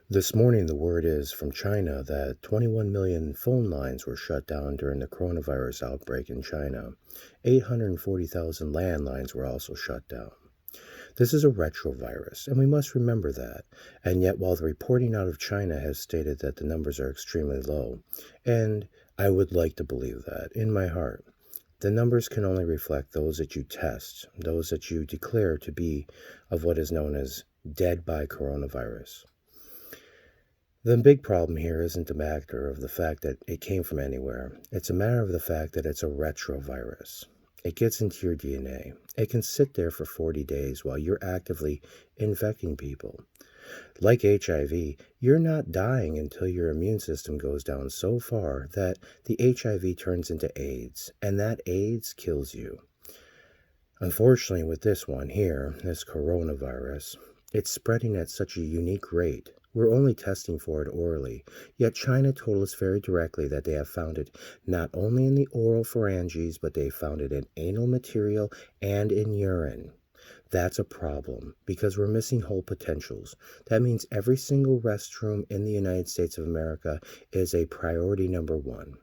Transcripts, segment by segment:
This morning, the word is from China that 21 million phone lines were shut down during the coronavirus outbreak in China. 840,000 landlines were also shut down. This is a retrovirus, and we must remember that. And yet, while the reporting out of China has stated that the numbers are extremely low, and I would like to believe that in my heart, the numbers can only reflect those that you test, those that you declare to be of what is known as dead by coronavirus. The big problem here isn't a matter of the fact that it came from anywhere. It's a matter of the fact that it's a retrovirus. It gets into your DNA. It can sit there for 40 days while you're actively infecting people. Like HIV, you're not dying until your immune system goes down so far that the HIV turns into AIDS, and that AIDS kills you. Unfortunately, with this one here, this coronavirus, it's spreading at such a unique rate. We're only testing for it orally, yet China told us very directly that they have found it not only in the oral pharynges, but they found it in anal material and in urine. That's a problem, because we're missing whole potentials. That means every single restroom in the United States of America is a priority number one.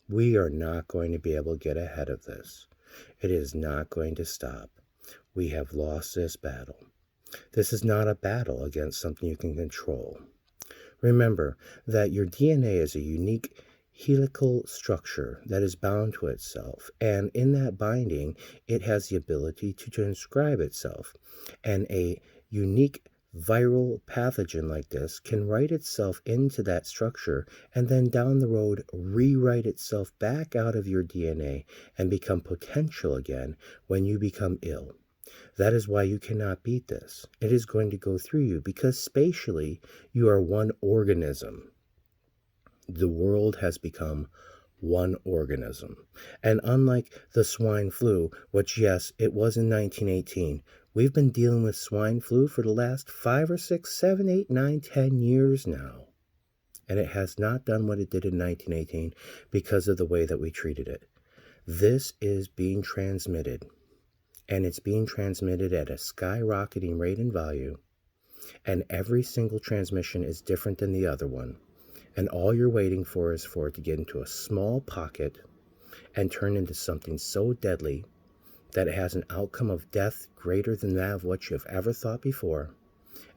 We are not going to be able to get ahead of this. It is not going to stop. We have lost this battle. This is not a battle against something you can control. Remember that your DNA is a unique helical structure that is bound to itself, and in that binding, it has the ability to transcribe itself. And a unique viral pathogen like this can write itself into that structure and then down the road rewrite itself back out of your DNA and become potential again when you become ill. That is why you cannot beat this. It is going to go through you because spatially you are one organism. The world has become one organism. And unlike the swine flu, which yes, it was in 1918, we've been dealing with swine flu for the last 5 or 6, 7, 8, 9, 10 years now. And it has not done what it did in 1918 because of the way that we treated it. This is being transmitted. And it's being transmitted at a skyrocketing rate and value, and every single transmission is different than the other one, and all you're waiting for is for it to get into a small pocket and turn into something so deadly that it has an outcome of death greater than that of what you've ever thought before,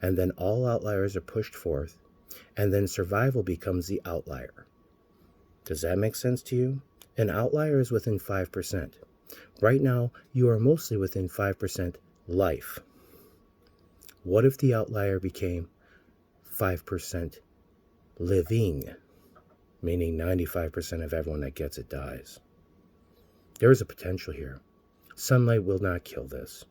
and then all outliers are pushed forth, and then survival becomes the outlier. Does that make sense to you? An outlier is within 5%. Right now, you are mostly within 5% life. What if the outlier became 5% living, meaning 95% of everyone that gets it dies? There is a potential here. Sunlight will not kill this.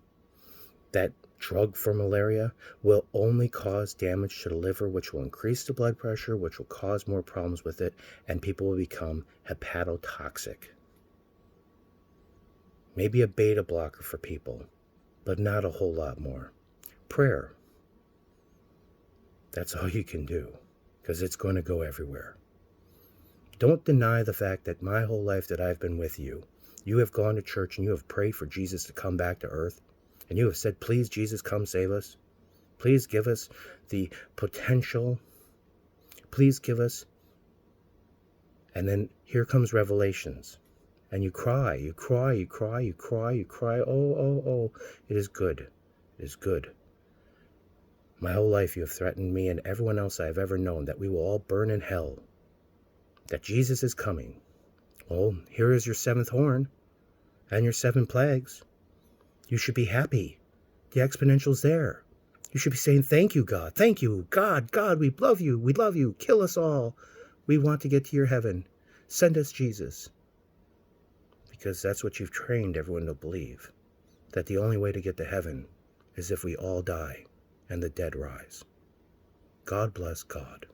That drug for malaria will only cause damage to the liver, which will increase the blood pressure, which will cause more problems with it, and people will become hepatotoxic. Maybe a beta blocker for people, but not a whole lot more. Prayer. That's all you can do, because it's going to go everywhere. Don't deny the fact that my whole life that I've been with you, you have gone to church and you have prayed for Jesus to come back to earth, and you have said, please, Jesus, come save us. Please give us the potential. Please give us. And then here comes Revelations. And you cry, you cry, you cry, you cry, you cry. Oh, it is good. It is good. My whole life you have threatened me and everyone else I have ever known that we will all burn in hell. That Jesus is coming. Well, here is your 7th horn and your 7 plagues. You should be happy. The exponential's there. You should be saying, thank you, God. Thank you, God. God, we love you. We love you. Kill us all. We want to get to your heaven. Send us Jesus. Because that's what you've trained everyone to believe, that the only way to get to heaven is if we all die and the dead rise. God bless God.